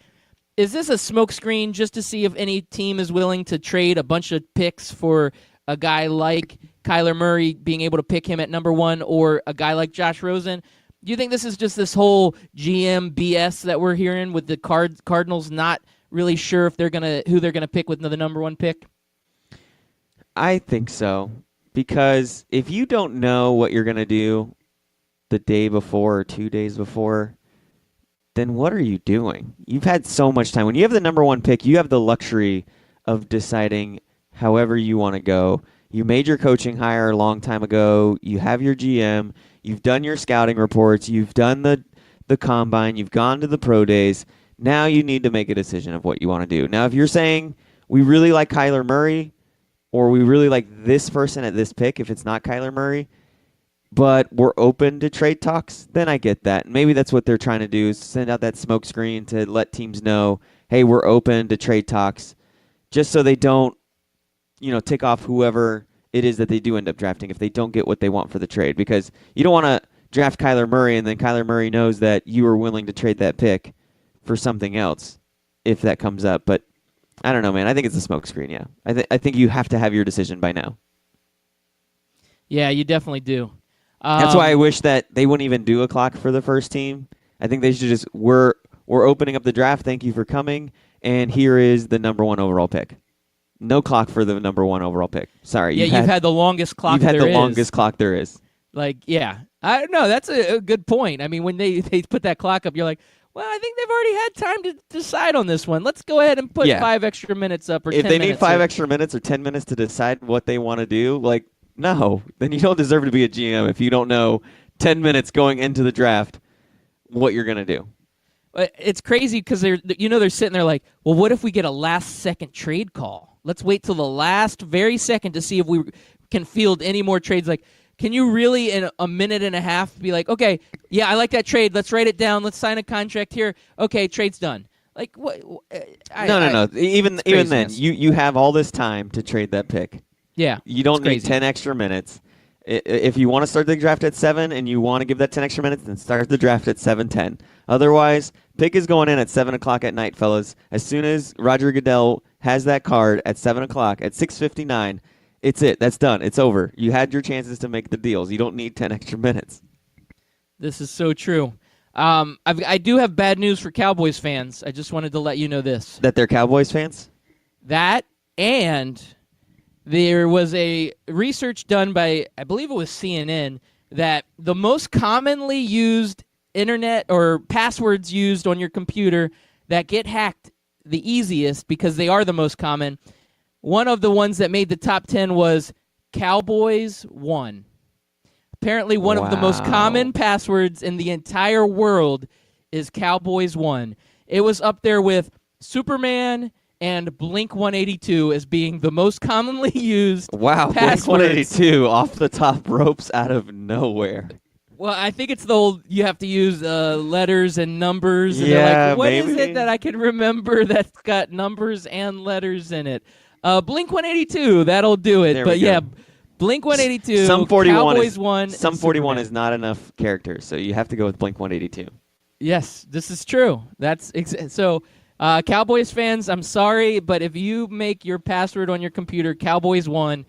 Is this a smokescreen just to see if any team is willing to trade a bunch of picks for a guy like Kyler Murray, being able to pick him at number one, or a guy like Josh Rosen? Do you think this is just this whole GM BS that we're hearing with the Cardinals not really sure if who they're gonna pick with the number one pick? I think so, because if you don't know what you're going to do the day before or 2 days before, then what are you doing? You've had so much time. When you have the number one pick, you have the luxury of deciding however you want to go. You made your coaching hire a long time ago. You have your GM. You've done your scouting reports. You've done the combine. You've gone to the pro days. Now you need to make a decision of what you want to do. Now, if you're saying we really like Kyler Murray, or we really like this person at this pick, if it's not Kyler Murray, but we're open to trade talks, then I get that. Maybe that's what they're trying to do, is send out that smoke screen to let teams know, hey, we're open to trade talks, just so they don't, tick off whoever it is that they do end up drafting if they don't get what they want for the trade. Because you don't want to draft Kyler Murray and then Kyler Murray knows that you are willing to trade that pick for something else if that comes up. But I don't know, man. I think it's a smokescreen, yeah. I think you have to have your decision by now. Yeah, you definitely do. That's why I wish that they wouldn't even do a clock for the first team. I think they should just, we're opening up the draft. Thank you for coming. And here is the number one overall pick. No clock for the number one overall pick. Sorry. Yeah, you've had the longest clock there is. You've had the longest clock there is. Like, yeah. I don't know. That's a good point. I mean, when they put that clock up, you're like, well, I think they've already had time to decide on this one. Let's go ahead and put 5 extra minutes up or 10 minutes. If they need 5 extra minutes or 10 minutes to decide what they want to do, no, then you don't deserve to be a GM if you don't know 10 minutes going into the draft what you're going to do. It's crazy because they're sitting there like, well, what if we get a last-second trade call? Let's wait till the very second to see if we can field any more trades. Like, can you really in a minute and a half be like, okay, yeah, I like that trade. Let's write it down. Let's sign a contract here. Okay, trade's done. Like what? No. Even then, you have all this time to trade that pick. Yeah, you don't need 10 extra minutes. If you want to start the draft at 7 and you want to give that 10 extra minutes, then start the draft at 7:10. Otherwise, pick is going in at 7 o'clock at night, fellas. As soon as Roger Goodell has that card at 7 o'clock, at 6:59, it's it. That's done. It's over. You had your chances to make the deals. You don't need 10 extra minutes. This is so true. I do have bad news for Cowboys fans. I just wanted to let you know this. That they're Cowboys fans? That, and there was a research done by, I believe it was CNN, that the most commonly used internet or passwords used on your computer that get hacked the easiest, because they are the most common, one of the ones that made the top 10 was Cowboys1. Apparently one of the most common passwords in the entire world is Cowboys1. It was up there with Superman and Blink-182 as being the most commonly used passwords. Blink-182 off the top ropes out of nowhere. Well, I think it's the old, you have to use letters and numbers. And yeah, they're like, what maybe. is it that I can remember that's got numbers and letters in it? Blink-182, that'll do it. But yeah, Blink-182, Sum 41 Cowboys1. Sum 41 is not enough characters, so you have to go with Blink-182. Yes, this is true. That's so. Cowboys fans, I'm sorry, but if you make your password on your computer Cowboys1,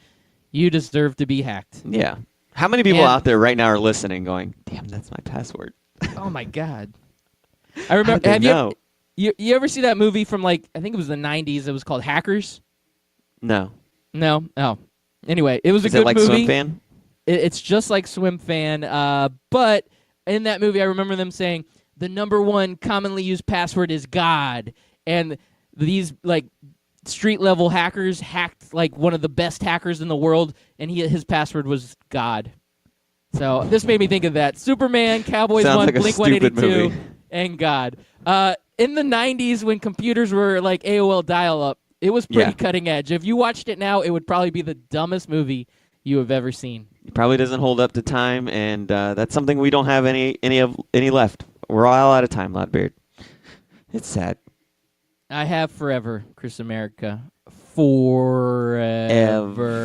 you deserve to be hacked. Yeah. How many people out there right now are listening going, damn, that's my password? Oh, my God. I remember. You ever see that movie from, I think it was the 90s? It was called Hackers? No. No? Oh. Anyway, it was a Is good it like movie. Swim Fan? It's just like Swim Fan. But in that movie, I remember them saying, the number one commonly used password is God. And these, street level hackers hacked like one of the best hackers in the world, and his password was God. So this made me think of that. Superman, Cowboys Sounds 1, like a Blink stupid 182, movie. and God. In the 90s, when computers were like AOL dial-up, it was pretty cutting edge. If you watched it now, it would probably be the dumbest movie you have ever seen. It probably doesn't hold up to time, and that's something we don't have any left. We're all out of time, Loudbeard. It's sad. I have forever, Chris America. Forever.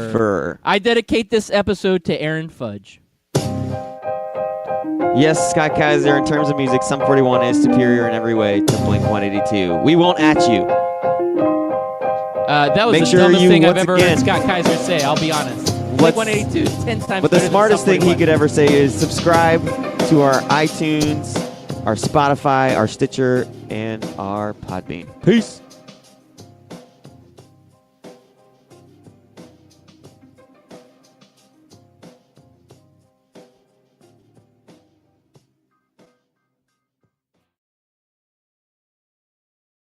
Ever. I dedicate this episode to Aaron Fudge. Yes, Scott Kaiser, in terms of music, Sum 41 is superior in every way to Blink 182. We won't at you. That was Make the sure dumbest you, thing I've once ever again- heard Scott Kaiser say, I'll be honest. Blink 182 is 10 times But the better smartest than thing he Sum could ever say is subscribe to our iTunes, our Spotify, our Stitcher, and our Podbean. Peace.